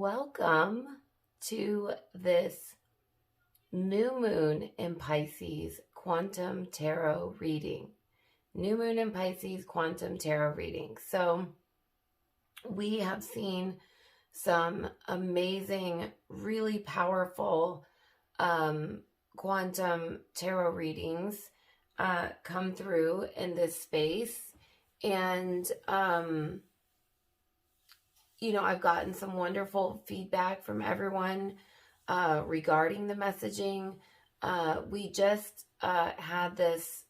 Welcome to this new moon in Pisces quantum tarot reading. New moon in Pisces quantum tarot reading. So we have seen some amazing, really powerful quantum tarot readings come through in this space. And I've gotten some wonderful feedback from everyone regarding the messaging. We just had this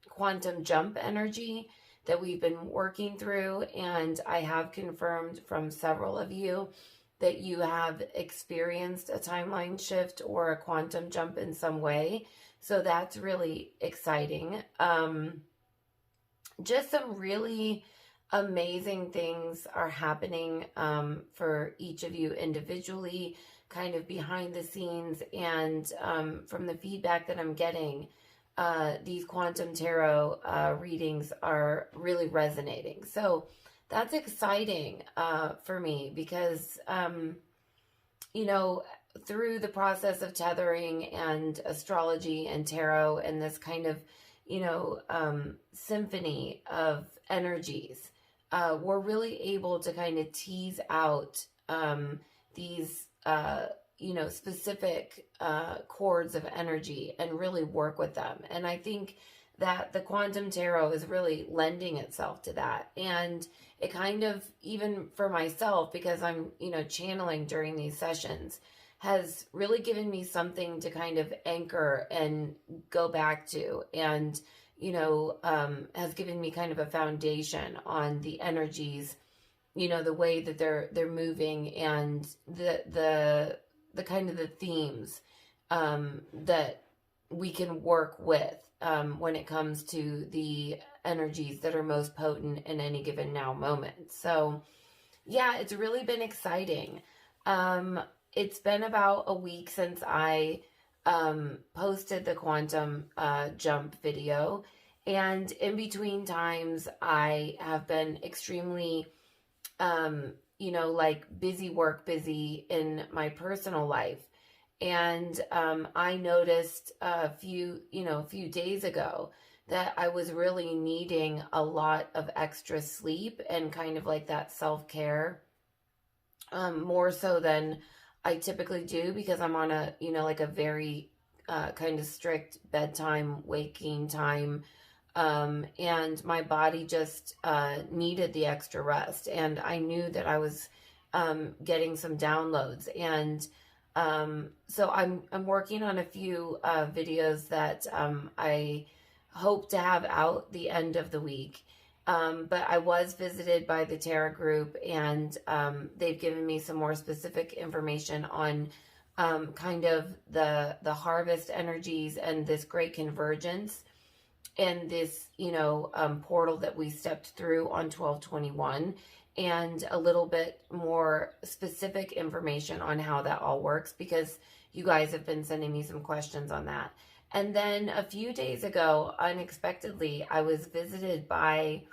quantum jump energy that we've been working through, and I have confirmed from several of you that you have experienced a timeline shift or a quantum jump in some way. So that's really exciting. Just some really amazing things are happening for each of you individually, kind of behind the scenes, and from the feedback that I'm getting, these quantum tarot readings are really resonating. So that's exciting for me because, through the process of tethering and astrology and tarot and this kind of, symphony of energies, we're really able to kind of tease out these, specific chords of energy and really work with them. And I think that the quantum tarot is really lending itself to that. And it kind of, even for myself, because I'm, channeling during these sessions, has really given me something to kind of anchor and go back to, and has given me kind of a foundation on the energies, the way that they're moving, and the kind of the themes that we can work with when it comes to the energies that are most potent in any given now moment. So yeah, it's really been exciting. It's been about a week since I posted the quantum jump video, and in between times I have been extremely busy in my personal life. And I noticed a few days ago that I was really needing a lot of extra sleep and kind of like that self-care, more so than I typically do, because I'm on a, a very kind of strict bedtime, waking time. And my body just needed the extra rest. And I knew that I was getting some downloads. And so I'm working on a few videos that I hope to have out the end of the week. But I was visited by the Tarot group, and they've given me some more specific information on kind of the harvest energies and this Great Convergence and this, portal that we stepped through on 12/21, and a little bit more specific information on how that all works, because you guys have been sending me some questions on that. And then a few days ago, unexpectedly, I was visited by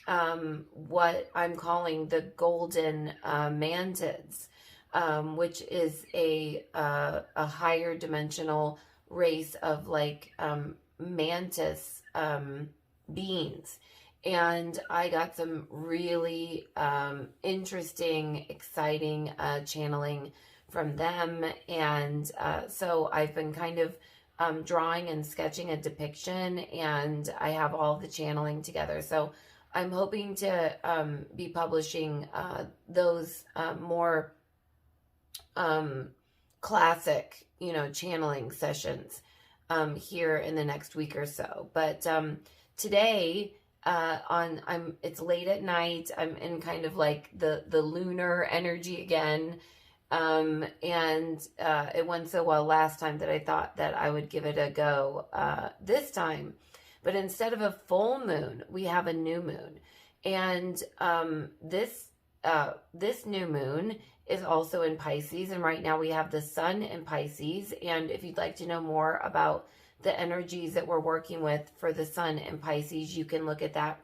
what I'm calling the golden mantids, which is a higher dimensional race of mantis beings. And I got some really interesting, exciting channeling from them. And so I've been kind of drawing and sketching a depiction, and I have all the channeling together. So I'm hoping to be publishing those more classic, channeling sessions here in the next week or so. But today, it's late at night. I'm in kind of like the lunar energy again. And it went so well last time that I thought that I would give it a go this time. But instead of a full moon, we have a new moon. And this new moon is also in Pisces. And right now we have the sun in Pisces. And if you'd like to know more about the energies that we're working with for the sun in Pisces, you can look at that.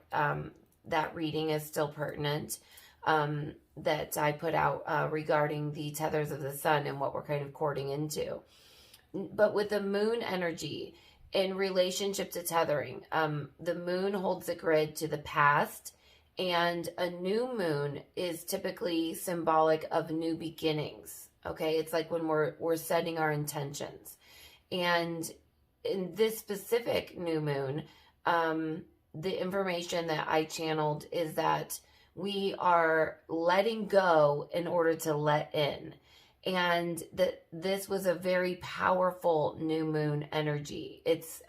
That reading is still pertinent. that I put out regarding the tethers of the sun and what we're kind of courting into. But with the moon energy in relationship to tethering, the moon holds the grid to the past, and a new moon is typically symbolic of new beginnings. Okay, it's like when we're setting our intentions. And in this specific new moon, the information that I channeled is that we are letting go in order to let in. And that this was a very powerful new moon energy. It's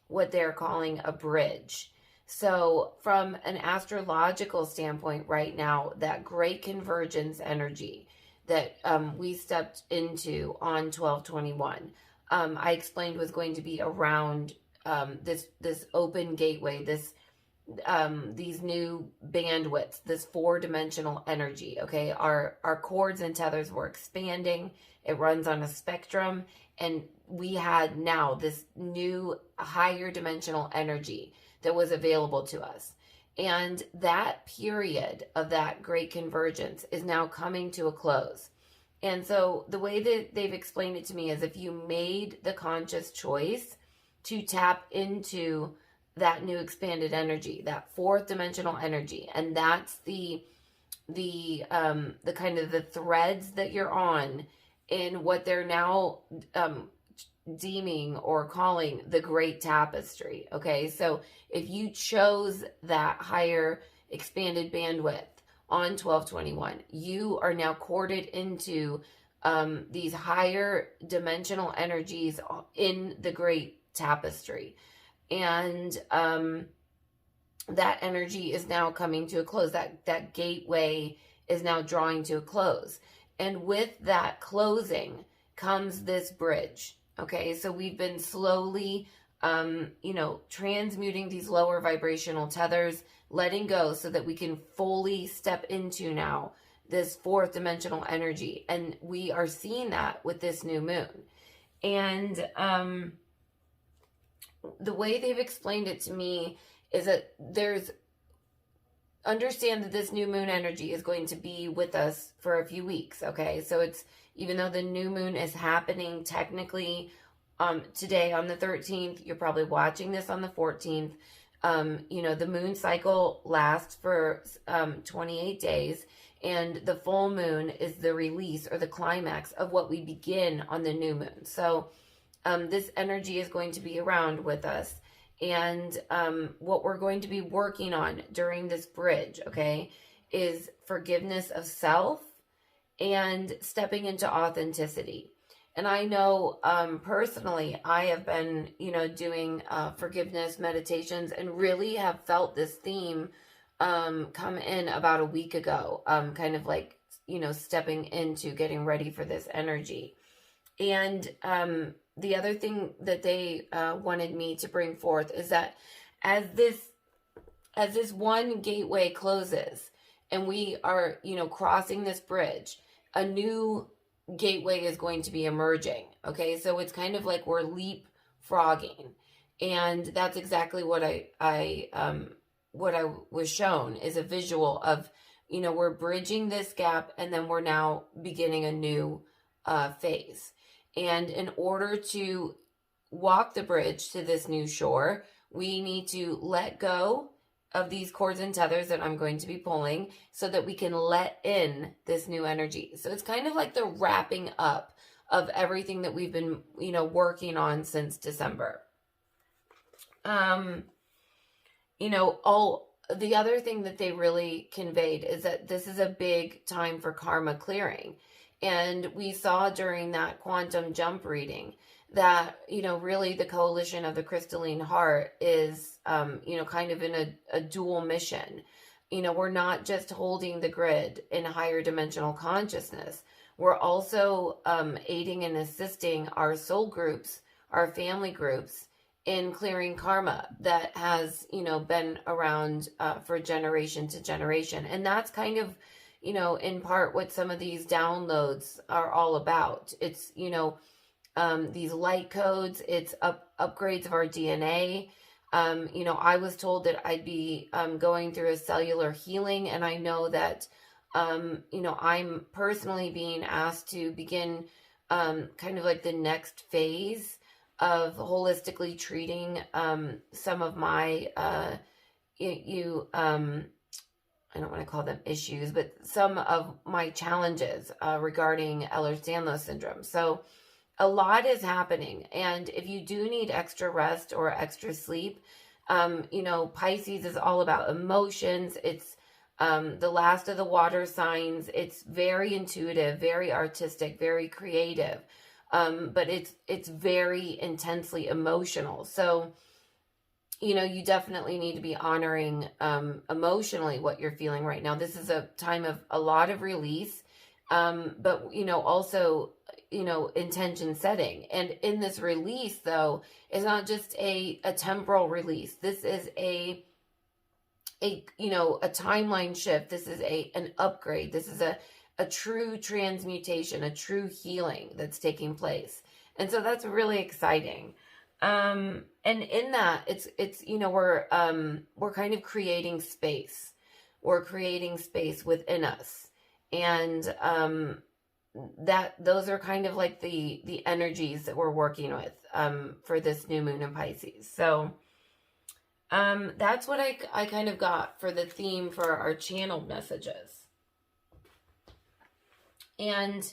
what they're calling a bridge. So from an astrological standpoint right now, that great convergence energy that we stepped into on 12/21, I explained was going to be around this open gateway, these new bandwidths, this 4-dimensional energy. Okay, our cords and tethers were expanding. It runs on a spectrum, and we had now this new higher dimensional energy that was available to us. And that period of that great convergence is now coming to a close. And so the way that they've explained it to me is, if you made the conscious choice to tap into that new expanded energy, that 4th dimensional energy, and that's the kind of the threads that you're on in what they're now deeming or calling the great tapestry. Okay, so if you chose that higher expanded bandwidth on 12/21, you are now corded into these higher dimensional energies in the great tapestry. And that energy is now coming to a close. That gateway is now drawing to a close. And with that closing comes this bridge. Okay, so we've been slowly, transmuting these lower vibrational tethers, letting go so that we can fully step into now this 4th dimensional energy. And we are seeing that with this new moon. And the way they've explained it to me is that understand that this new moon energy is going to be with us for a few weeks. Okay, so it's, even though the new moon is happening technically today on the 13th, you're probably watching this on the 14th. The moon cycle lasts for 28 days, and the full moon is the release or the climax of what we begin on the new moon. So this energy is going to be around with us. And what we're going to be working on during this bridge, okay, is forgiveness of self and stepping into authenticity. And I know personally, I have been, doing forgiveness meditations and really have felt this theme come in about a week ago, kind of like, stepping into getting ready for this energy. And the other thing that they wanted me to bring forth is that as this one gateway closes and we are, crossing this bridge, a new gateway is going to be emerging. Okay, so it's kind of like we're leapfrogging, and that's exactly what I was shown, is a visual of, we're bridging this gap, and then we're now beginning a new phase. And in order to walk the bridge to this new shore, we need to let go of these cords and tethers that I'm going to be pulling so that we can let in this new energy. So it's kind of like the wrapping up of everything that we've been, working on since December. The other thing that they really conveyed is that this is a big time for karma clearing. And we saw during that quantum jump reading that, really the coalition of the crystalline heart is, kind of in a dual mission. We're not just holding the grid in a higher dimensional consciousness. We're also aiding and assisting our soul groups, our family groups, in clearing karma that has, been around for generation to generation. And that's kind of, in part what some of these downloads are all about. It's, these light codes, it's upgrades of our DNA. You know, I was told that I'd be going through a cellular healing, and I know that, you know, I'm personally being asked to begin kind of like the next phase of holistically treating some of my I don't want to call them issues, but some of my challenges regarding Ehlers-Danlos syndrome. So a lot is happening. And if you do need extra rest or extra sleep, you know, Pisces is all about emotions. It's the last of the water signs. It's very intuitive, very artistic, very creative. But it's very intensely emotional. So, you know, you definitely need to be honoring emotionally what you're feeling right now. This is a time of a lot of release, but, you know, also, you know, intention setting. And in this release, though, it's not just a temporal release. This is a you know, a timeline shift. This is an upgrade. This is a true transmutation, a true healing that's taking place. And so that's really exciting. And in that, it's, you know, we're kind of creating space. We're creating space within us. And, those are kind of like the energies that we're working with, for this new moon in Pisces. So, that's what I kind of got for the theme for our channeled messages. And,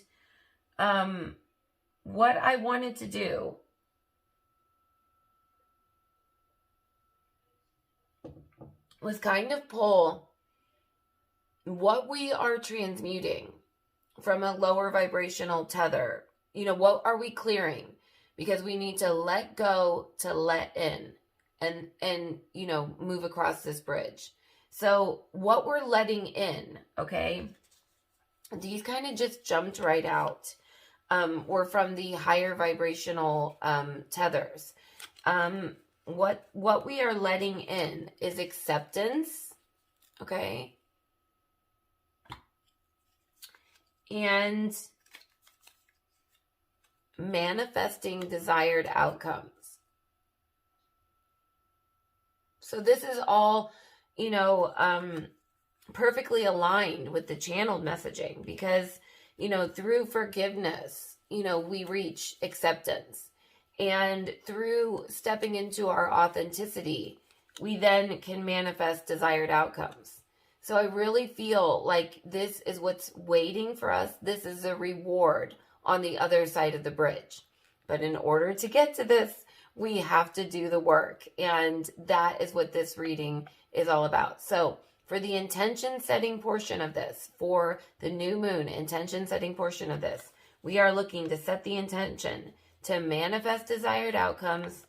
what I wanted to do was kind of pull what we are transmuting from a lower vibrational tether. You know, what are we clearing? Because we need to let go to let in and you know, move across this bridge. So what we're letting in, okay, these kind of just jumped right out. Were from the higher vibrational tethers. What we are letting in is acceptance, okay? And manifesting desired outcomes. So this is all, you know, perfectly aligned with the channeled messaging, because, you know, through forgiveness, you know, we reach acceptance. And through stepping into our authenticity, we then can manifest desired outcomes. So I really feel like this is what's waiting for us. This is a reward on the other side of the bridge. But in order to get to this, we have to do the work. And that is what this reading is all about. So for the intention setting portion of this, for the new moon intention setting portion of this, we are looking to set the intention to manifest desired outcomes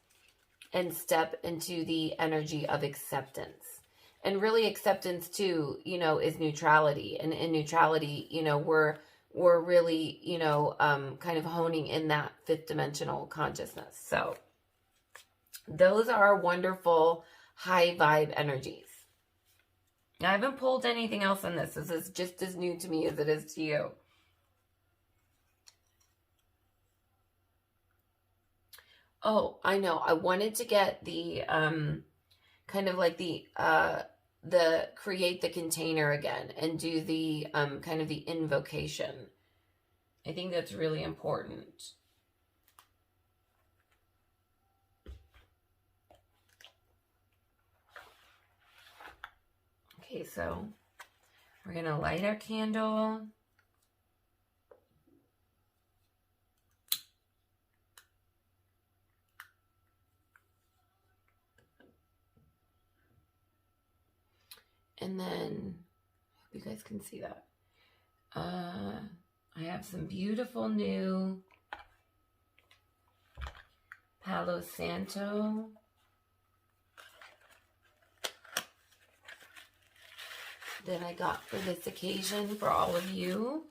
and step into the energy of acceptance. And really acceptance too, you know, is neutrality. And in neutrality, you know, we're really, you know, kind of honing in that fifth dimensional consciousness. So those are wonderful high vibe energies. I haven't pulled anything else on this. This is just as new to me as it is to you. Oh, I know. I wanted to get the kind of like the create the container again and do the kind of the invocation. I think that's really important. Okay, so we're going to light our candle. And then, I hope you guys can see that. I have some beautiful new Palo Santo that I got for this occasion for all of you.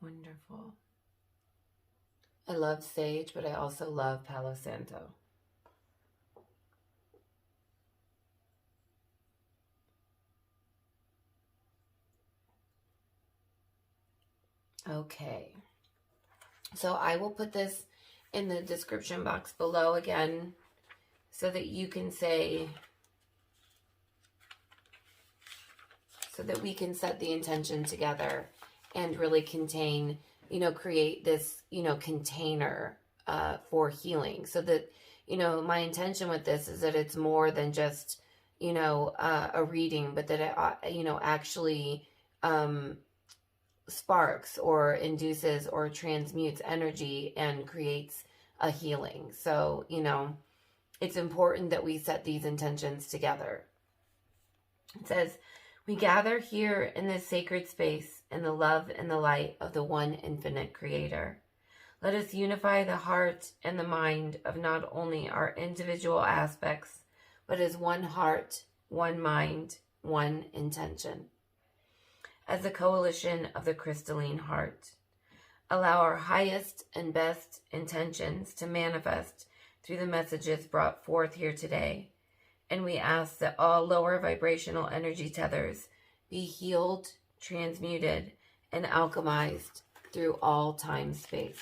Wonderful. I love sage, but I also love Palo Santo. Okay. So I will put this in the description box below again so that you can say, so that we can set the intention together and really contain, create this, container for healing, so that, my intention with this is that it's more than just, a reading, but that it, actually sparks or induces or transmutes energy and creates a healing. So, it's important that we set these intentions together. It says, we gather here in this sacred space in the love and the light of the one infinite creator. Let us unify the heart and the mind of not only our individual aspects, but as one heart, one mind, one intention. As a coalition of the crystalline heart, allow our highest and best intentions to manifest through the messages brought forth here today. And we ask that all lower vibrational energy tethers be healed, transmuted, and alchemized through all time space.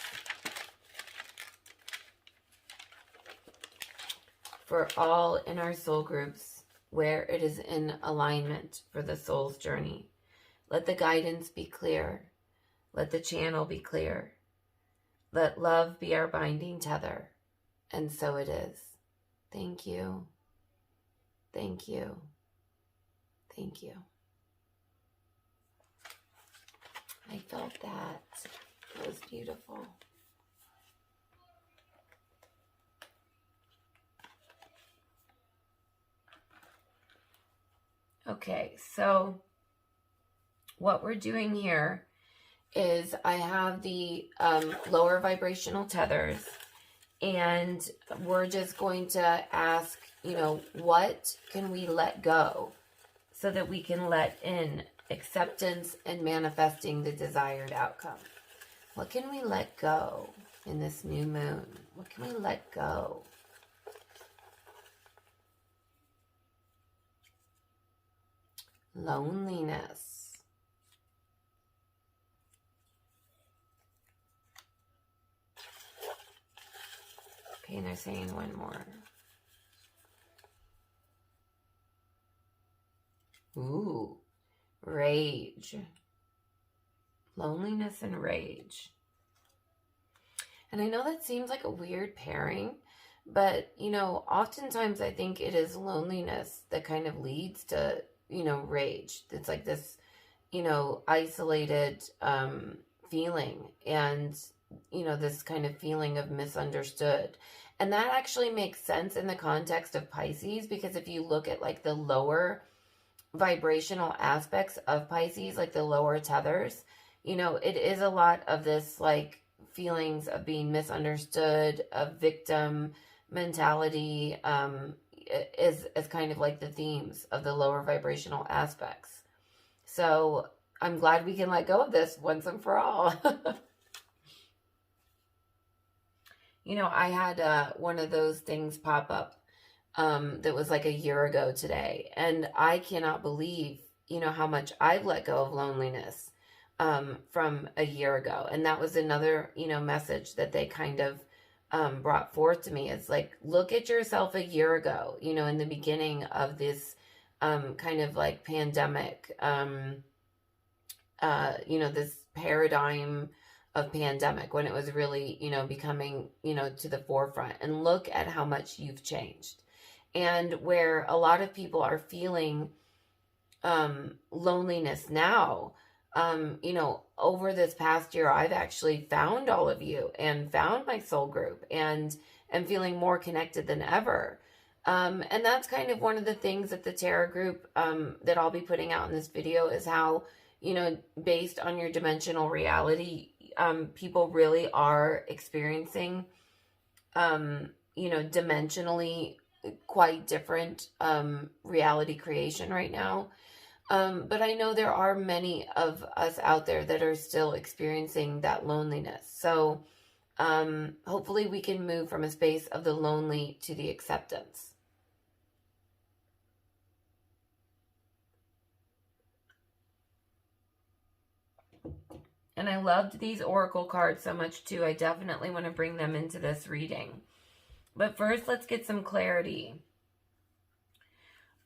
For all in our soul groups, where it is in alignment for the soul's journey, let the guidance be clear. Let the channel be clear. Let love be our binding tether. And so it is. Thank you. Thank you. Thank you. I felt that. It was beautiful. Okay, so what we're doing here is I have the lower vibrational tethers, and we're just going to ask, what can we let go so that we can let in acceptance and manifesting the desired outcome? What can we let go in this new moon? What can we let go? Loneliness. Okay, and they're saying one more. Ooh, rage. Loneliness and rage. And I know that seems like a weird pairing, but, oftentimes I think it is loneliness that kind of leads to, rage. It's like this, isolated feeling, and, this kind of feeling of misunderstood. And that actually makes sense in the context of Pisces, because if you look at like the lower vibrational aspects of Pisces, like the lower tethers, it is a lot of this like feelings of being misunderstood, of victim mentality, is kind of like the themes of the lower vibrational aspects. So I'm glad we can let go of this once and for all. I had one of those things pop up that was like a year ago today, and I cannot believe, how much I've let go of loneliness from a year ago. And that was another, message that they kind of brought forth to me. It's like, look at yourself a year ago, in the beginning of this kind of like pandemic, this paradigm of pandemic, when it was really, becoming, to the forefront, and look at how much you've changed. And where a lot of people are feeling loneliness now, over this past year, I've actually found all of you and found my soul group, and am feeling more connected than ever. And that's kind of one of the things that the tarot group that I'll be putting out in this video is how, based on your dimensional reality, people really are experiencing, dimensionally quite different reality creation right now. But I know there are many of us out there that are still experiencing that loneliness. So hopefully we can move from a space of the lonely to the acceptance. And I loved these oracle cards so much too. I definitely want to bring them into this reading. But first, let's get some clarity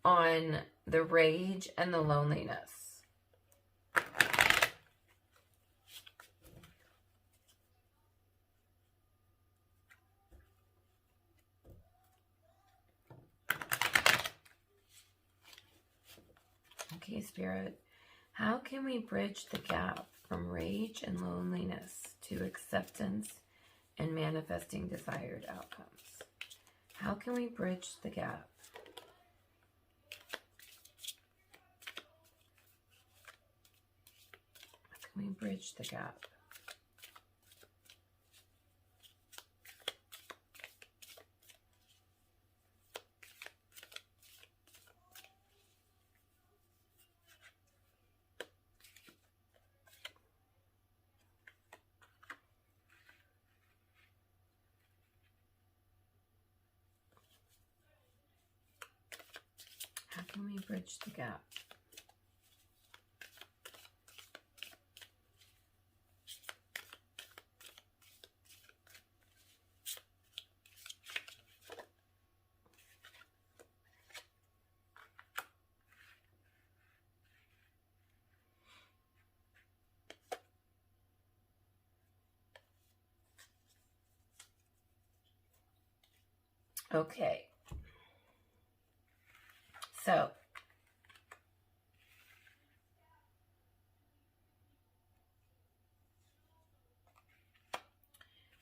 on the rage and the loneliness. Okay, Spirit, how can we bridge the gap from rage and loneliness to acceptance and manifesting desired outcomes? How can we bridge the gap? How can we bridge the gap? How can we bridge the gap? Okay. So,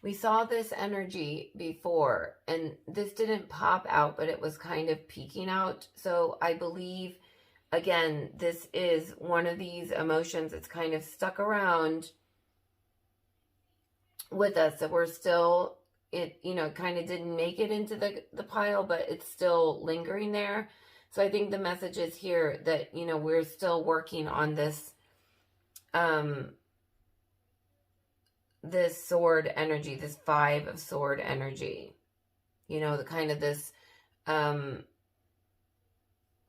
we saw this energy before, and this didn't pop out, but it was kind of peeking out. So I believe, again, this is one of these emotions that's kind of stuck around with us. So we're still, it, kind of didn't make it into the pile, but it's still lingering there. So I think the message is here that, we're still working on this, this sword energy, this 5 of sword energy, the kind of this,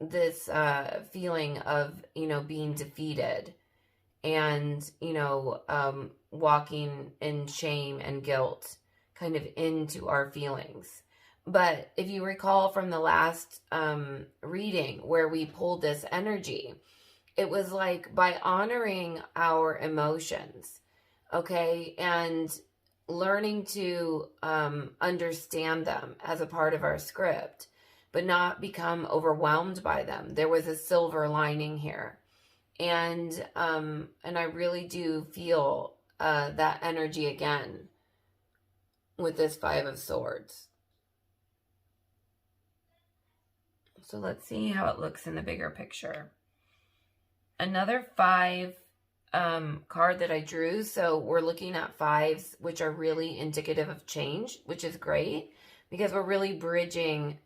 this feeling of, being defeated and, walking in shame and guilt kind of into our feelings. But if you recall from the last reading where we pulled this energy, it was like by honoring our emotions, okay, and learning to understand them as a part of our script, but not become overwhelmed by them. There was a silver lining here. And I really do feel that energy again with this 5 of Swords. So let's see how it looks in the bigger picture. Another 5 card that I drew. So we're looking at 5s, which are really indicative of change, which is great because we're really bridging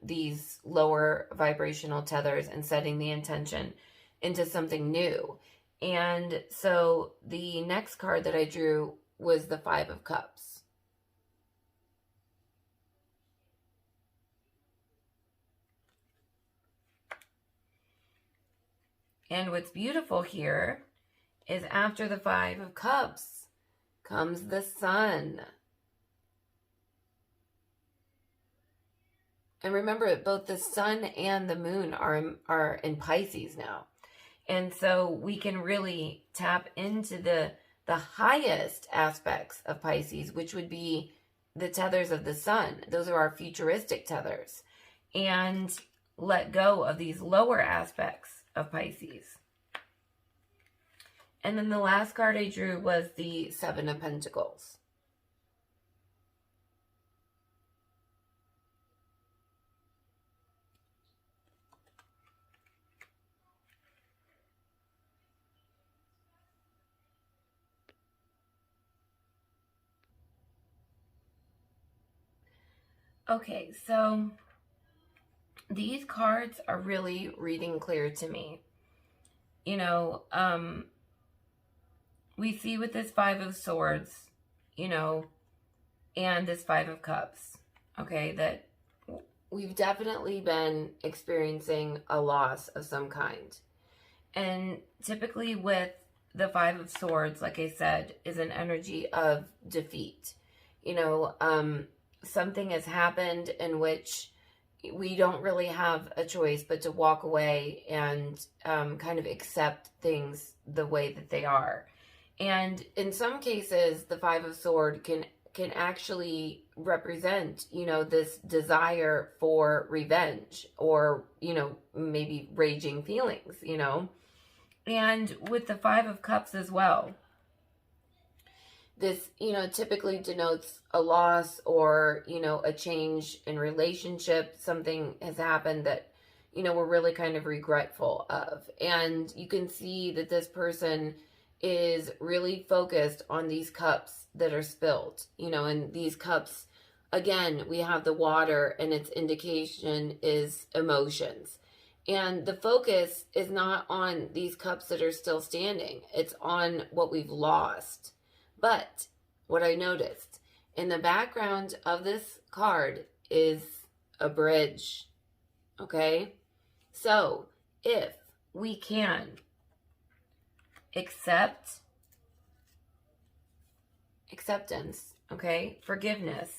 these lower vibrational tethers and setting the intention into something new. And so the next card that I drew was the 5 of Cups. And what's beautiful here is after the 5 of Cups comes the Sun. And remember, both the Sun and the Moon are in Pisces now. And so we can really tap into the highest aspects of Pisces, which would be the tethers of the Sun. Those are our futuristic tethers. And let go of these lower aspects of Pisces. And then the last card I drew was the 7 of Pentacles. Okay, so these cards are really reading clear to me. you know, we see with this Five of Swords, you know, and this Five of Cups, okay, that we've definitely been experiencing a loss of some kind. And typically with the Five of Swords, like I said, is an energy of defeat. You know, something has happened in which we don't really have a choice but to walk away and kind of accept things the way that they are. And in some cases, the Five of Swords can actually represent, you know, this desire for revenge or, you know, maybe raging feelings, you know. And with the Five of Cups as well, this, you know, typically denotes a loss or, you know, a change in relationship. Something has happened that, you know, we're really kind of regretful of. And you can see that this person is really focused on these cups that are spilled, you know, and these cups, again, we have the water and its indication is emotions. And the focus is not on these cups that are still standing. It's on what we've lost. But what I noticed in the background of this card is a bridge. Okay? So if we can acceptance, okay, forgiveness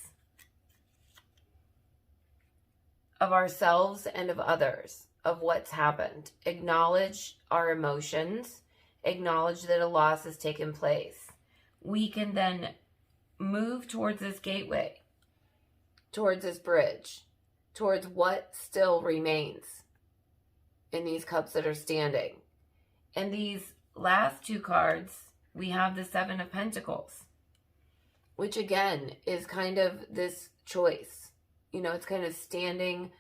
of ourselves and of others, of what's happened, acknowledge our emotions, acknowledge that a loss has taken place, we can then move towards this gateway, towards this bridge, towards what still remains in these cups that are standing. And these last two cards, we have the Seven of Pentacles, which again is kind of this choice. You know, it's kind of standing,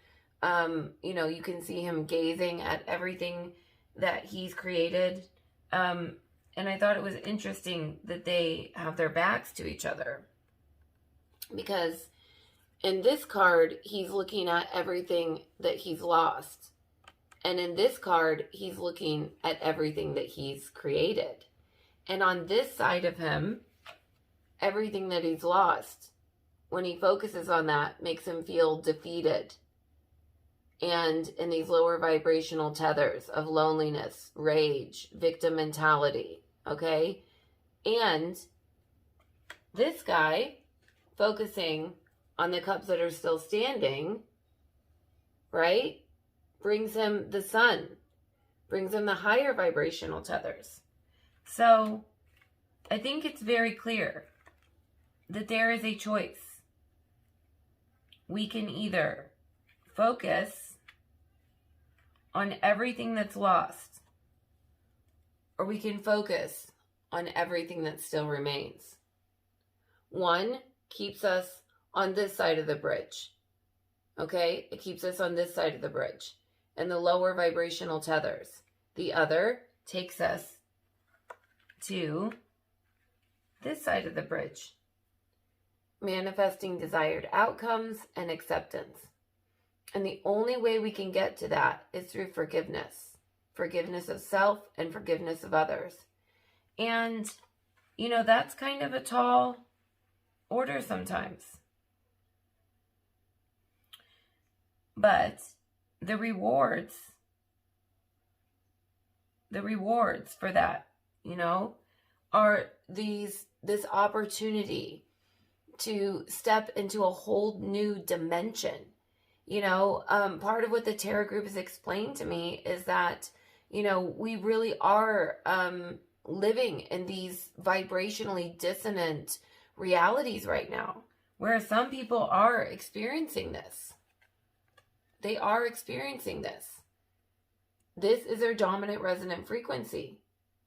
you know, you can see him gazing at everything that he's created. And I thought it was interesting that they have their backs to each other, because in this card, he's looking at everything that he's lost. And in this card, he's looking at everything that he's created. And on this side of him, everything that he's lost, when he focuses on that, makes him feel defeated. And in these lower vibrational tethers of loneliness, rage, victim mentality, okay? And this guy, focusing on the cups that are still standing, right, brings him the sun, brings him the higher vibrational tethers. So I think it's very clear that there is a choice. We can either focus on everything that's lost, or we can focus on everything that still remains. One keeps us on this side of the bridge. Okay? It keeps us on this side of the bridge and the lower vibrational tethers. The other takes us to this side of the bridge, manifesting desired outcomes and acceptance. And the only way we can get to that is through forgiveness. Forgiveness of self and forgiveness of others. And, you know, that's kind of a tall order sometimes. But the rewards for that, you know, are this opportunity to step into a whole new dimension. You know, part of what the Tarot group has explained to me is that, you know, we really are living in these vibrationally dissonant realities right now, where some people are experiencing this. They are experiencing this. This is their dominant resonant frequency,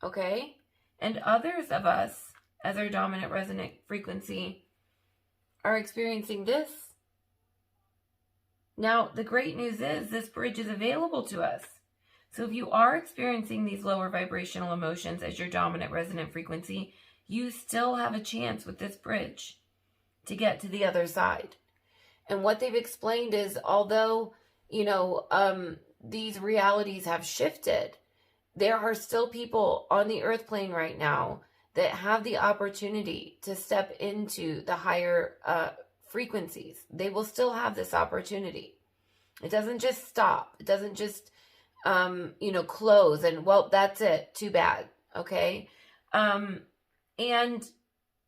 okay? And others of us, as our dominant resonant frequency, are experiencing this. Now, the great news is this bridge is available to us. So if you are experiencing these lower vibrational emotions as your dominant resonant frequency, you still have a chance with this bridge to get to the other side. And what they've explained is, although, you know, these realities have shifted, there are still people on the earth plane right now that have the opportunity to step into the higher frequencies. They will still have this opportunity. It doesn't just stop. It doesn't just, close and, well, that's it. Too bad. Okay. And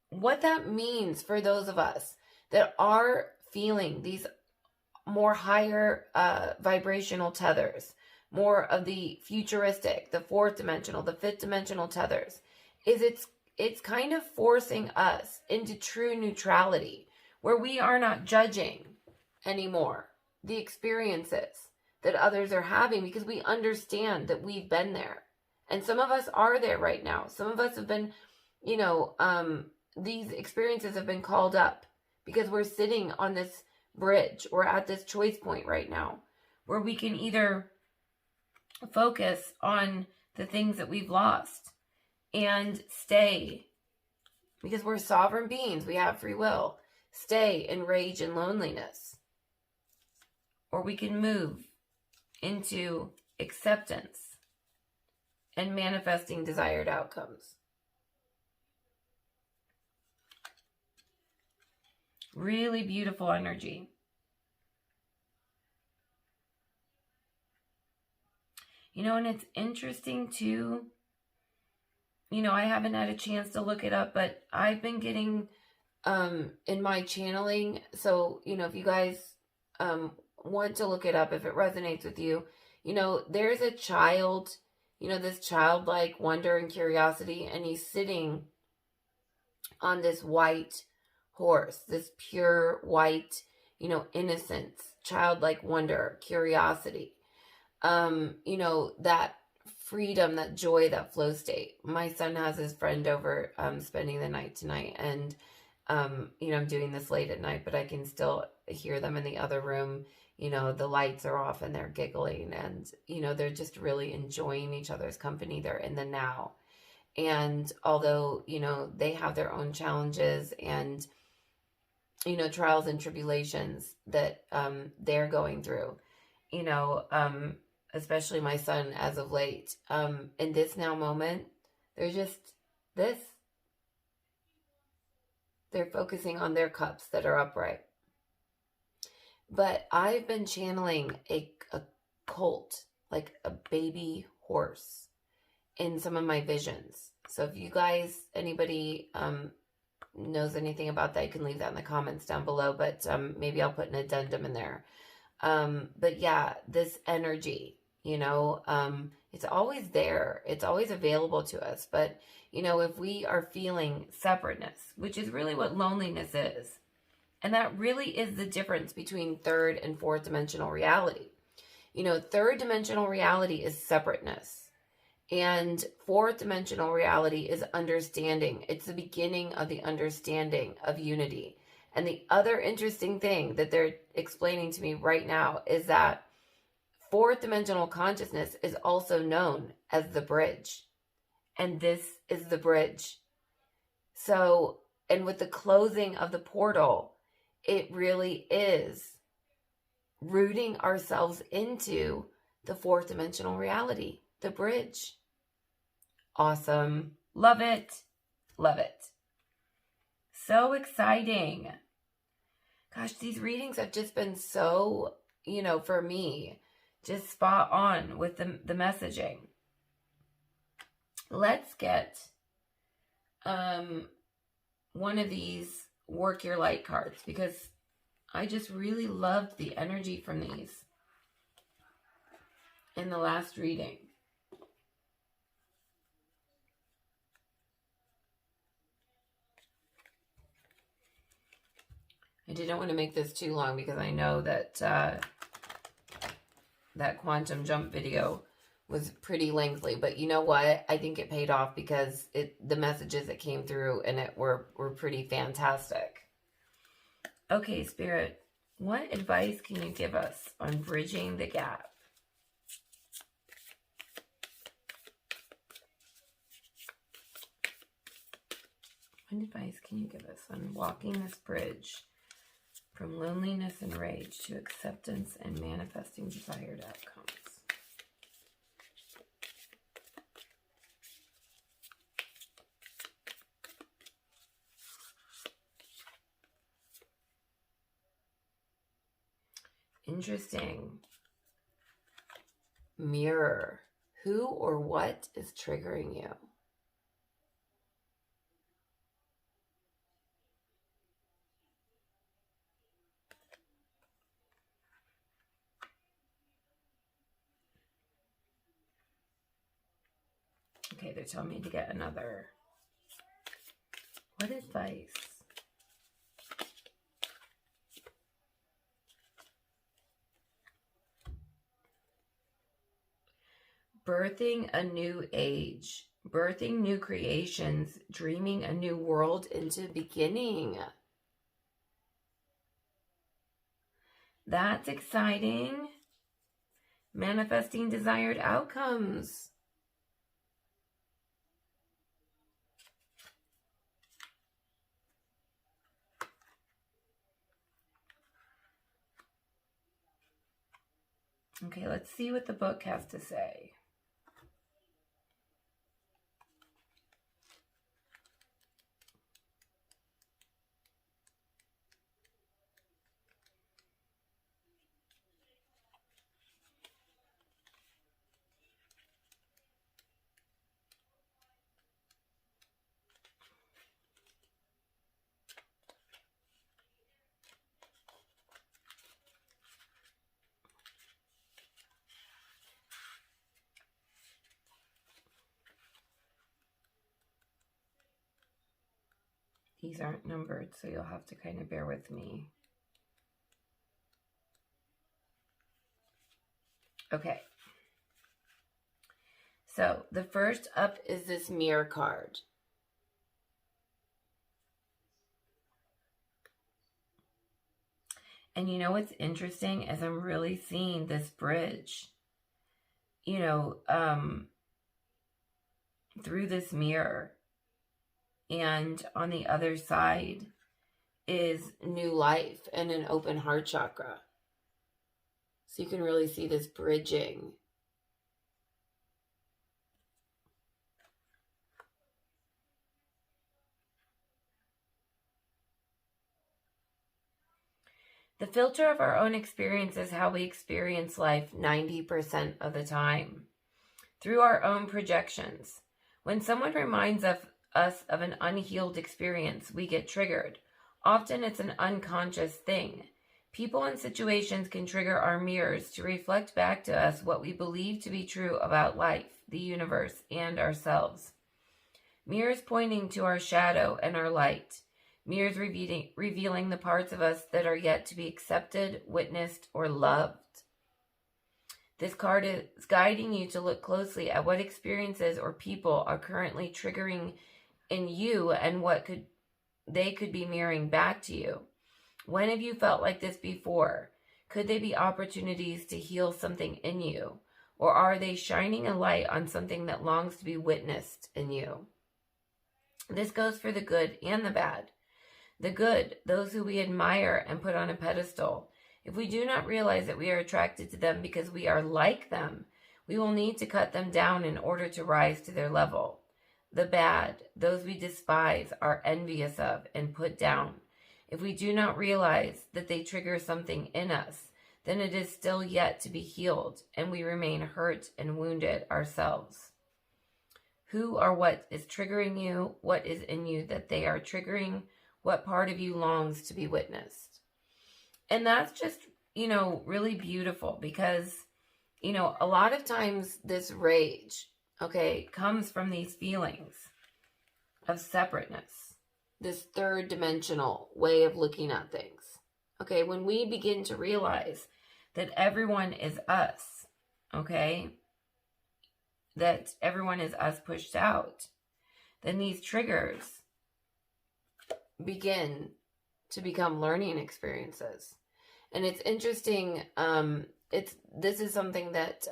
what that means for those of us that are feeling these more higher vibrational tethers, more of the futuristic, the fourth dimensional, the fifth dimensional tethers, is it's kind of forcing us into true neutrality, where we are not judging anymore the experiences that others are having, because we understand that we've been there. And some of us are there right now. Some of us have been, these experiences have been called up because we're sitting on this bridge. We're at this choice point right now where we can either focus on the things that we've lost and stay, because we're sovereign beings, we have free will, stay in rage and loneliness. Or we can move into acceptance and manifesting desired outcomes. Really beautiful energy. And it's interesting too, I haven't had a chance to look it up, but I've been getting in my channeling. So, if you guys want to look it up, if it resonates with you, there's a child, this childlike wonder and curiosity, and he's sitting on this white horse, this pure white, innocence, childlike wonder, curiosity, that freedom, that joy, that flow state. My son has his friend over spending the night tonight, and I'm doing this late at night, but I can still hear them in the other room. The lights are off and they're giggling, and they're just really enjoying each other's company. They're in the now. And although they have their own challenges and trials and tribulations that they're going through, especially my son as of late, in this now moment, they're just this. They're focusing on their cups that are upright. But I've been channeling a colt, like a baby horse, in some of my visions. So if you guys, anybody knows anything about that, you can leave that in the comments down below. But maybe I'll put an addendum in there. But yeah, this energy, it's always there. It's always available to us. But, if we are feeling separateness, which is really what loneliness is, and that really is the difference between third and fourth dimensional reality. Third dimensional reality is separateness, and fourth dimensional reality is understanding. It's the beginning of the understanding of unity. And the other interesting thing that they're explaining to me right now is that fourth dimensional consciousness is also known as the bridge. And this is the bridge. So, and with the closing of the portal, it really is rooting ourselves into the fourth dimensional reality, the bridge. Awesome. Love it. Love it. So exciting. Gosh, these readings have just been so, for me, just spot on with the messaging. Let's get one of these Work Your Light cards, because I just really loved the energy from these in the last reading. I didn't want to make this too long because I know that that quantum jump video was pretty lengthy, but you know what? I think it paid off because the messages that came through in it were pretty fantastic. Okay, Spirit, what advice can you give us on bridging the gap? What advice can you give us on walking this bridge from loneliness and rage to acceptance and manifesting desired outcomes? Interesting. Mirror. Who or what is triggering you? Okay, they're telling me to get another. What advice? Birthing a new age, birthing new creations, dreaming a new world into beginning. That's exciting. Manifesting desired outcomes. Okay, let's see what the book has to say. These aren't numbered, so you'll have to kind of bear with me. Okay. So the first up is this mirror card. And you know what's interesting is I'm really seeing this bridge, you know, through this mirror. And on the other side is new life and an open heart chakra. So you can really see this bridging. The filter of our own experience is how we experience life 90% of the time, through our own projections. When someone reminds us of an unhealed experience, we get triggered. Often it's an unconscious thing. People and situations can trigger our mirrors to reflect back to us what we believe to be true about life, the universe, and ourselves. Mirrors pointing to our shadow and our light. Mirrors revealing the parts of us that are yet to be accepted, witnessed, or loved. This card is guiding you to look closely at what experiences or people are currently triggering in you and what they could be mirroring back to you. When have you felt like this before? Could they be opportunities to heal something in you? Or are they shining a light on something that longs to be witnessed in you? This goes for the good and the bad. The good, those who we admire and put on a pedestal. If we do not realize that we are attracted to them because we are like them, we will need to cut them down in order to rise to their level. The bad, those we despise, are envious of, and put down. If we do not realize that they trigger something in us, then it is still yet to be healed, and we remain hurt and wounded ourselves. Who or what is triggering you? What is in you that they are triggering? What part of you longs to be witnessed? And that's just, really beautiful because, a lot of times this rage, comes from these feelings of separateness, this third dimensional way of looking at things. When we begin to realize that everyone is us, that everyone is us pushed out, then these triggers begin to become learning experiences. And it's interesting, this is something that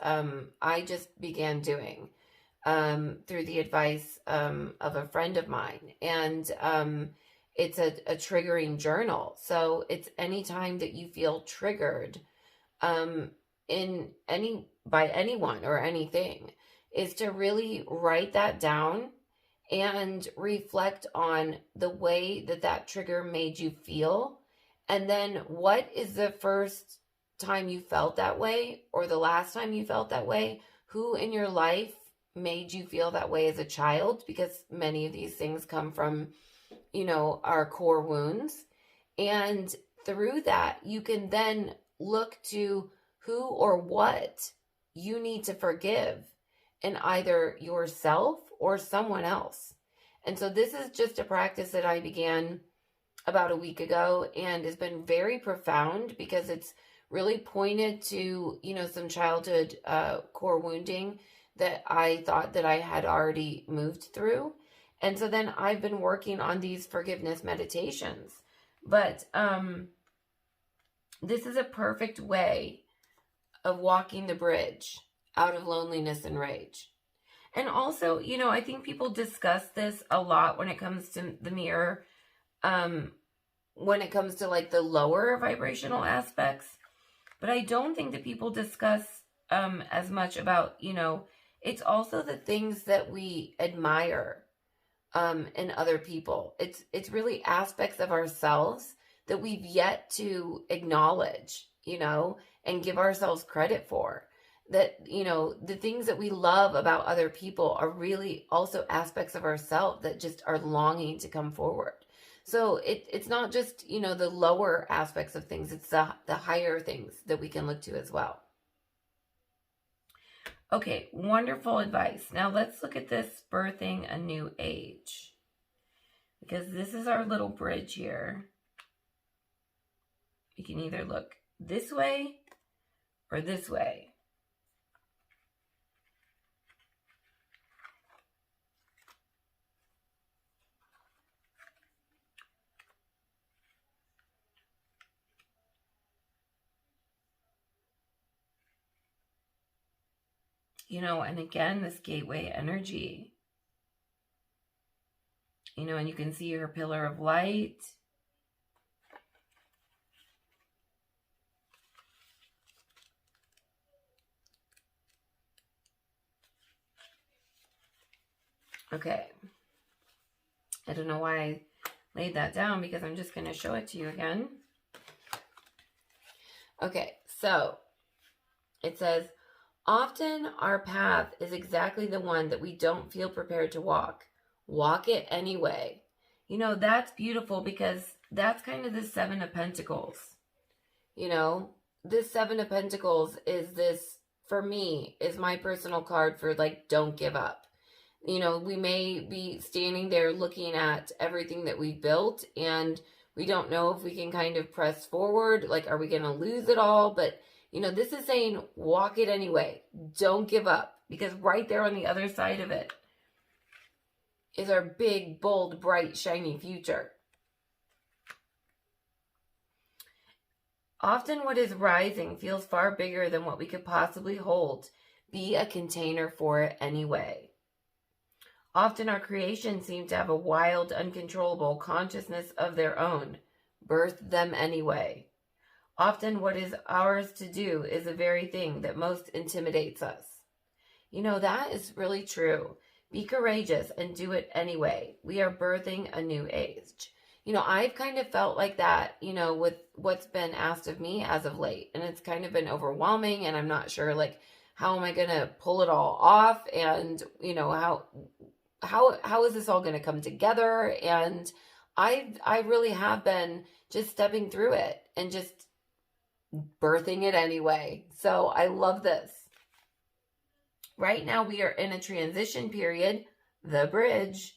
I just began doing through the advice of a friend of mine. And it's a triggering journal. So it's any time that you feel triggered by anyone or anything, is to really write that down and reflect on the way that trigger made you feel. And then what is the first time you felt that way, or the last time you felt that way? Who in your life made you feel that way as a child? Because many of these things come from, our core wounds. And through that, you can then look to who or what you need to forgive in either yourself or someone else. And so this is just a practice that I began about a week ago and has been very profound because it's really pointed to, some childhood core wounding that I thought that I had already moved through. And so then I've been working on these forgiveness meditations. But this is a perfect way of walking the bridge out of loneliness and rage. And also, I think people discuss this a lot when it comes to the mirror, when it comes to like the lower vibrational aspects. But I don't think that people discuss as much about, it's also the things that we admire in other people. It's really aspects of ourselves that we've yet to acknowledge, and give ourselves credit for. That, the things that we love about other people are really also aspects of ourselves that just are longing to come forward. So it's not just, the lower aspects of things, it's the higher things that we can look to as well. Okay, wonderful advice. Now let's look at this birthing a new age. Because this is our little bridge here. You can either look this way or this way. And again, this gateway energy. And you can see her pillar of light. Okay. I don't know why I laid that down because I'm just going to show it to you again. Okay, so it says, often our path is exactly the one that we don't feel prepared to walk. Walk it anyway. That's beautiful because that's kind of the Seven of Pentacles. This Seven of Pentacles is this, for me, is my personal card for like, don't give up. We may be standing there looking at everything that we've built and we don't know if we can kind of press forward. Like, are we going to lose it all? But, this is saying walk it anyway. Don't give up, because right there on the other side of it is our big, bold, bright, shiny future. Often what is rising feels far bigger than what we could possibly hold. Be a container for it anyway. Often our creations seem to have a wild, uncontrollable consciousness of their own. Birth them anyway. Often what is ours to do is the very thing that most intimidates us. That is really true. Be courageous and do it anyway. We are birthing a new age. I've kind of felt like that, with what's been asked of me as of late. And it's kind of been overwhelming, and I'm not sure, like, how am I going to pull it all off? And, how is this all going to come together? And I really have been just stepping through it and just birthing it anyway. So I love this. Right now we are in a transition period, the bridge,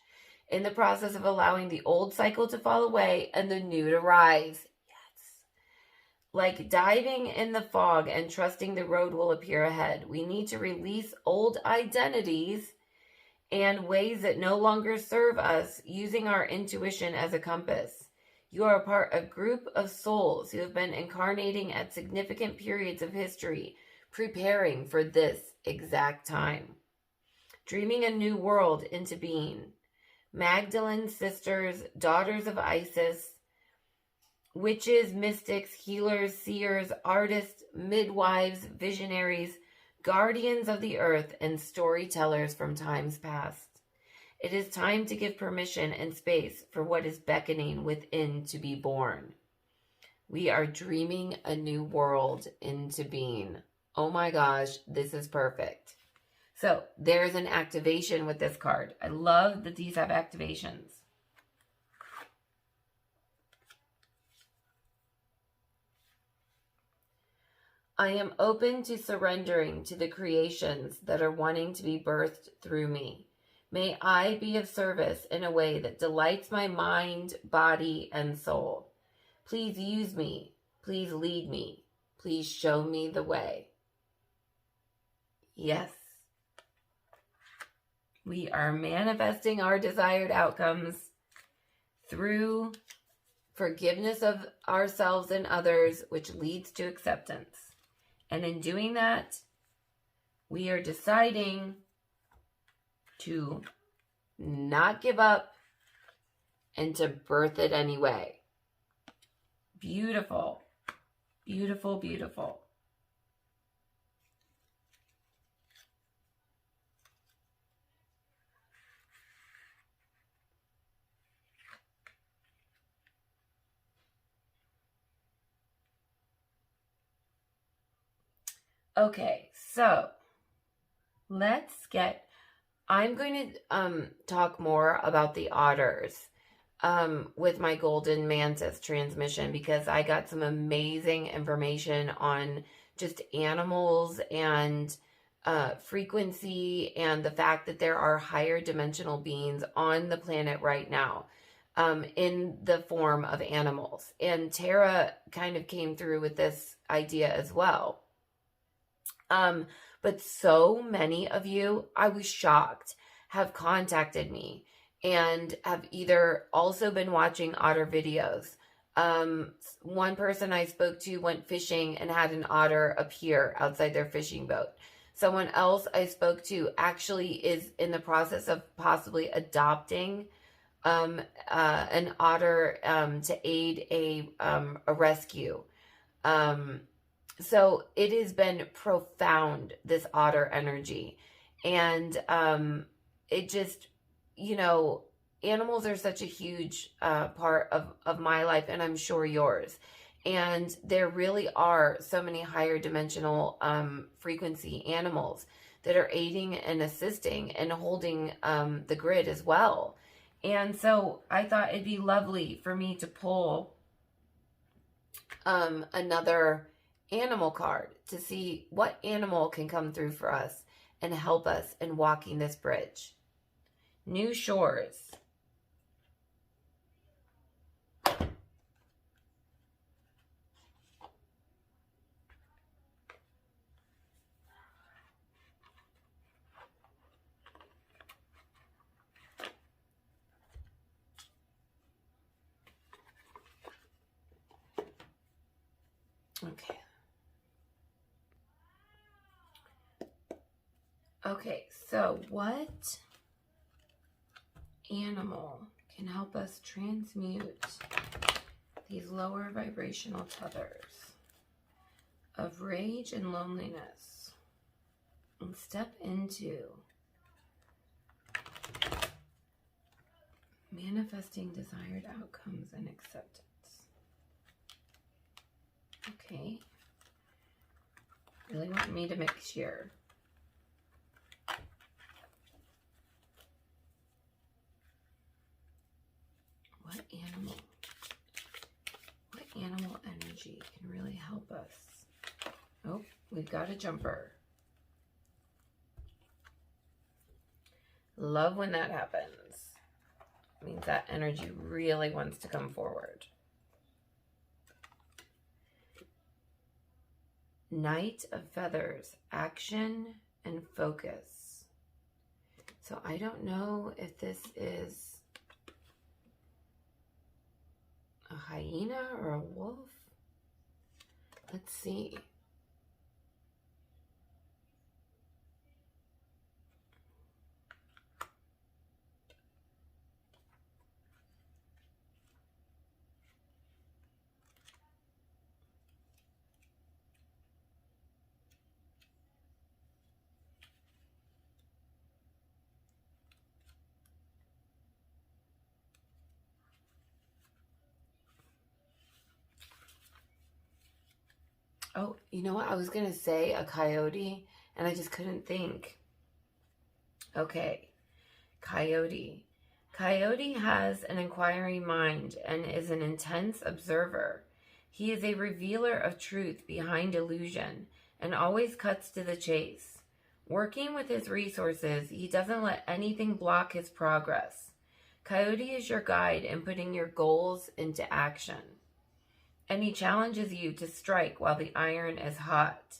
in the process of allowing the old cycle to fall away and the new to rise. Yes. Like diving in the fog and trusting the road will appear ahead. We need to release old identities and ways that no longer serve us, using our intuition as a compass. You are a part of a group of souls who have been incarnating at significant periods of history, preparing for this exact time. Dreaming a new world into being. Magdalene sisters, daughters of Isis, witches, mystics, healers, seers, artists, midwives, visionaries, guardians of the earth, and storytellers from times past. It is time to give permission and space for what is beckoning within to be born. We are dreaming a new world into being. Oh my gosh, this is perfect. So there's an activation with this card. I love that these have activations. I am open to surrendering to the creations that are wanting to be birthed through me. May I be of service in a way that delights my mind, body, and soul. Please use me. Please lead me. Please show me the way. Yes. We are manifesting our desired outcomes through forgiveness of ourselves and others, which leads to acceptance. And in doing that, we are deciding to not give up and to birth it anyway. Beautiful, beautiful, beautiful. Okay, so I'm going to talk more about the otters with my golden mantis transmission, because I got some amazing information on just animals and frequency and the fact that there are higher dimensional beings on the planet right now in the form of animals. And Tara kind of came through with this idea as well. But so many of you, I was shocked, have contacted me and have either also been watching otter videos. One person I spoke to went fishing and had an otter appear outside their fishing boat. Someone else I spoke to actually is in the process of possibly adopting an otter to aid a rescue. So it has been profound, this otter energy. And it just, animals are such a huge part of my life, and I'm sure yours. And there really are so many higher dimensional frequency animals that are aiding and assisting and holding the grid as well. And so I thought it'd be lovely for me to pull another animal card to see what animal can come through for us and help us in walking this bridge. New shores. Okay. Okay, so what animal can help us transmute these lower vibrational tethers of rage and loneliness and step into manifesting desired outcomes and acceptance? Okay. Really want me to mix here. What animal energy can really help us? Oh, we've got a jumper. Love when that happens. It means that energy really wants to come forward. Knight of Feathers, action and focus. So I don't know if this is a hyena or a wolf. Let's see. Oh, you know what? I was going to say a coyote, and I just couldn't think. Okay, coyote. Coyote has an inquiring mind and is an intense observer. He is a revealer of truth behind illusion and always cuts to the chase. Working with his resources, he doesn't let anything block his progress. Coyote is your guide in putting your goals into action. And he challenges you to strike while the iron is hot.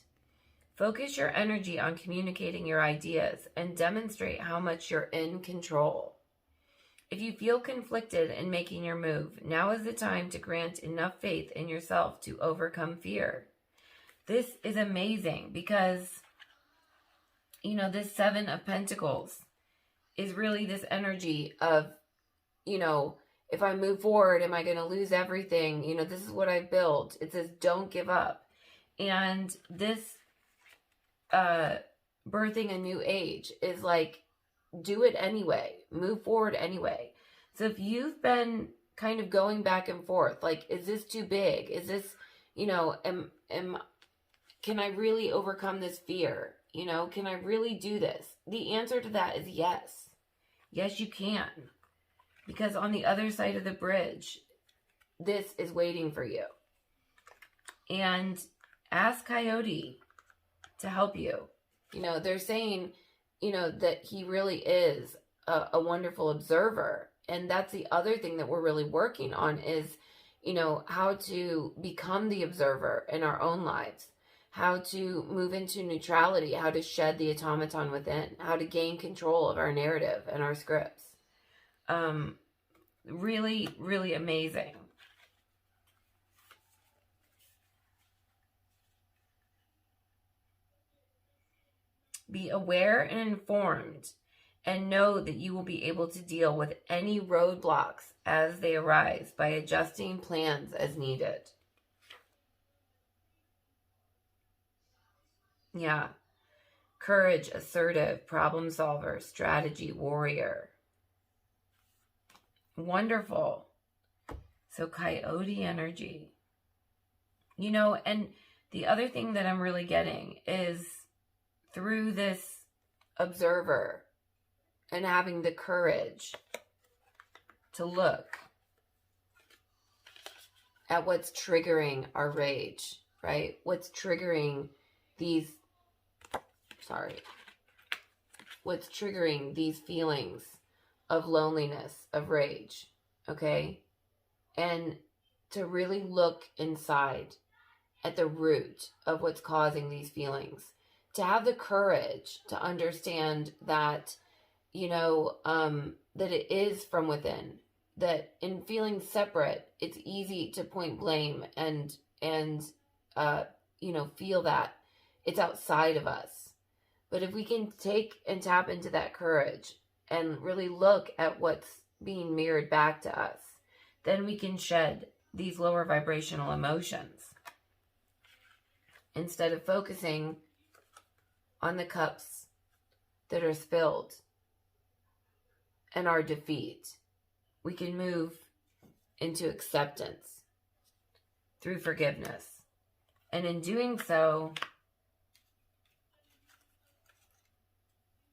Focus your energy on communicating your ideas and demonstrate how much you're in control. If you feel conflicted in making your move, now is the time to grant enough faith in yourself to overcome fear. This is amazing because, you know, this Seven of Pentacles is really this energy of, you know, if I move forward, am I going to lose everything? You know, this is what I built. It says, don't give up. And this birthing a new age is like, do it anyway. Move forward anyway. So if you've been kind of going back and forth, like, is this too big? Is this, you know, can I really overcome this fear? You know, can I really do this? The answer to that is yes. Yes, you can. Because on the other side of the bridge, this is waiting for you. And ask Coyote to help you. You know, they're saying, you know, that he really is a wonderful observer. And that's the other thing that we're really working on is, you know, how to become the observer in our own lives, how to move into neutrality, how to shed the automaton within, how to gain control of our narrative and our scripts. Really, really amazing. Be aware and informed, and know that you will be able to deal with any roadblocks as they arise by adjusting plans as needed. Yeah. Courage, assertive, problem solver, strategy, warrior. Wonderful. So Coyote energy. You know, and the other thing that I'm really getting is through this observer and having the courage to look at what's triggering our rage, right? What's triggering these, what's triggering these feelings of loneliness, of rage, okay? And to really look inside at the root of what's causing these feelings. To have the courage to understand that, you know, that it is from within. That in feeling separate, it's easy to point blame and you know, feel that it's outside of us. But if we can take and tap into that courage and really look at what's being mirrored back to us, then we can shed these lower vibrational emotions instead of focusing on the cups that are spilled and our defeat. We can move into acceptance through forgiveness. And in doing so,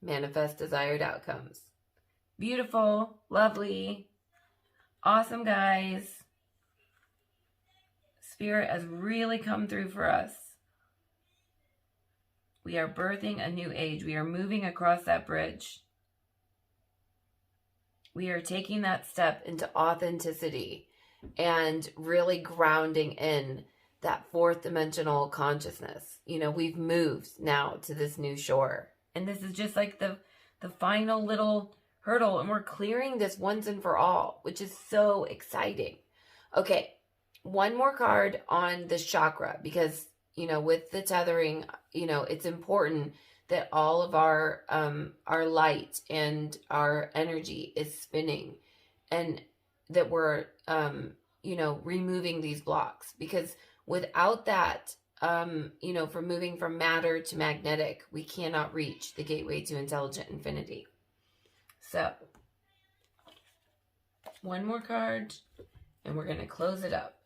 manifest desired outcomes. Beautiful, lovely, awesome, guys. Spirit has really come through for us. We are birthing a new age. We are moving across that bridge. We are taking that step into authenticity and really grounding in that fourth dimensional consciousness. You know, we've moved now to this new shore. And this is just like the final little hurdle. And we're clearing this once and for all, which is so exciting. Okay, one more card on the chakra, because, you know, with the tethering, you know, it's important that all of our light and our energy is spinning, and that we're, you know, removing these blocks, because without that, you know, from moving from matter to magnetic, we cannot reach the gateway to intelligent infinity. So, one more card, and we're going to close it up.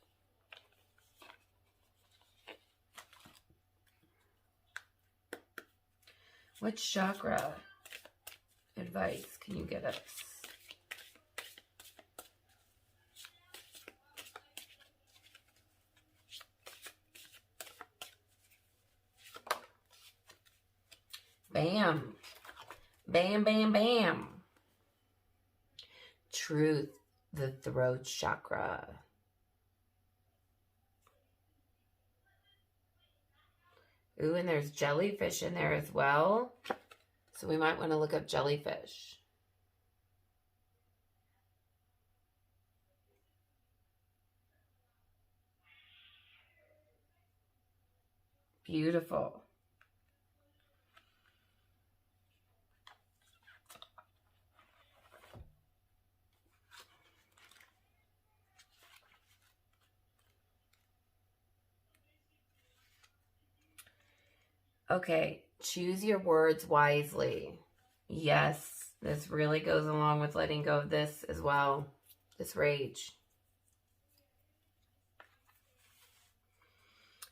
What chakra advice can you give us? Bam. Bam, bam, bam. Truth, the throat chakra. Ooh, and there's jellyfish in there as well. So we might want to look up jellyfish. Beautiful. Okay, choose your words wisely. Yes, this really goes along with letting go of this as well, this rage.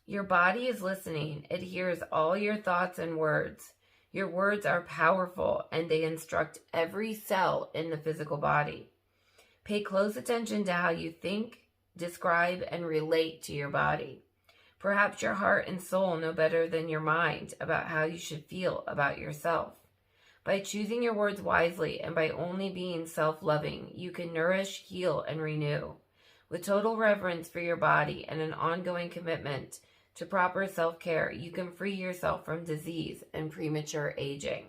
Your body is listening. It hears all your thoughts and words. Your words are powerful and they instruct every cell in the physical body. Pay close attention to how you think, describe, and relate to your body. Perhaps your heart and soul know better than your mind about how you should feel about yourself. By choosing your words wisely and by only being self-loving, you can nourish, heal, and renew. With total reverence for your body and an ongoing commitment to proper self-care, you can free yourself from disease and premature aging.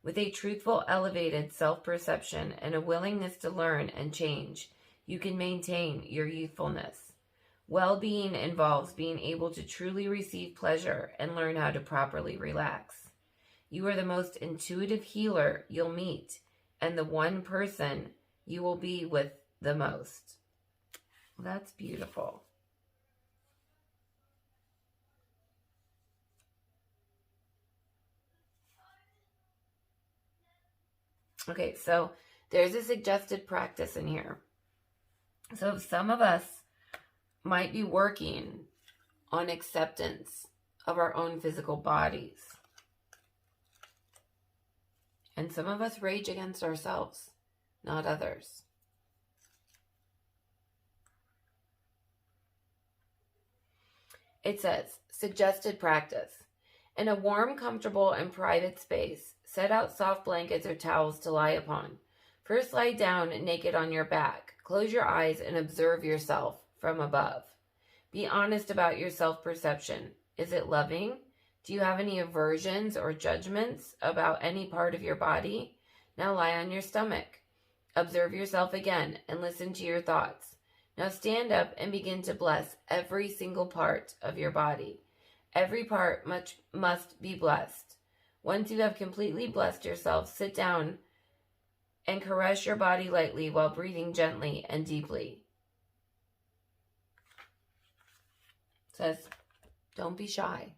With a truthful, elevated self-perception and a willingness to learn and change, you can maintain your youthfulness. Well-being involves being able to truly receive pleasure and learn how to properly relax. You are the most intuitive healer you'll meet and the one person you will be with the most. That's beautiful. Okay, so there's a suggested practice in here. So some of us might be working on acceptance of our own physical bodies. And some of us rage against ourselves, not others. It says, suggested practice. In a warm, comfortable, and private space, set out soft blankets or towels to lie upon. First lie down naked on your back. Close your eyes and observe yourself from above. Be honest about your self-perception. Is it loving? Do you have any aversions or judgments about any part of your body? Now lie on your stomach. Observe yourself again and listen to your thoughts. Now stand up and begin to bless every single part of your body. Every part must be blessed. Once you have completely blessed yourself, sit down and caress your body lightly while breathing gently and deeply. It says, don't be shy.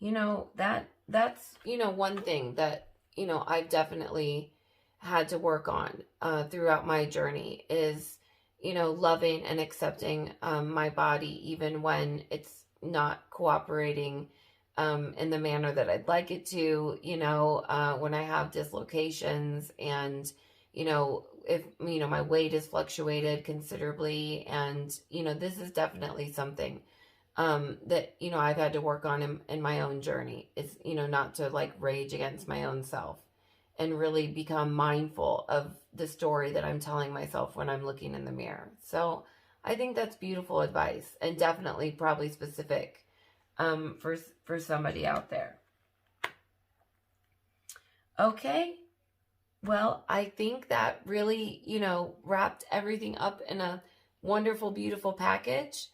You know, that's one thing that, I've definitely had to work on throughout my journey is, loving and accepting my body, even when it's not cooperating in the manner that I'd like it to, when I have dislocations and, if, my weight has fluctuated considerably. And, this is definitely something that, I've had to work on in my own journey. It's, not to like rage against my own self and really become mindful of the story that I'm telling myself when I'm looking in the mirror. So I think that's beautiful advice and definitely probably specific for somebody out there. Okay. Well, I think that really, wrapped everything up in a wonderful, beautiful package.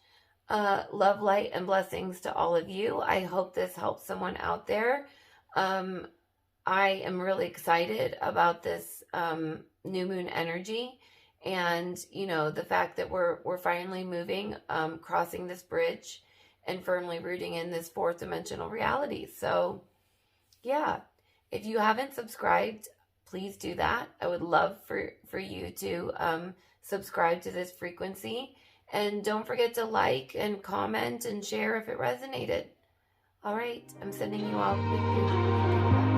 Love, light, and blessings to all of you. I hope this helps someone out there. I am really excited about this new moon energy and, the fact that we're finally moving, crossing this bridge and firmly rooting in this fourth dimensional reality. So, yeah, if you haven't subscribed, please do that. I would love for you to subscribe to this frequency. And don't forget to like and comment and share if it resonated. All right, I'm sending you all big, big, big, big love.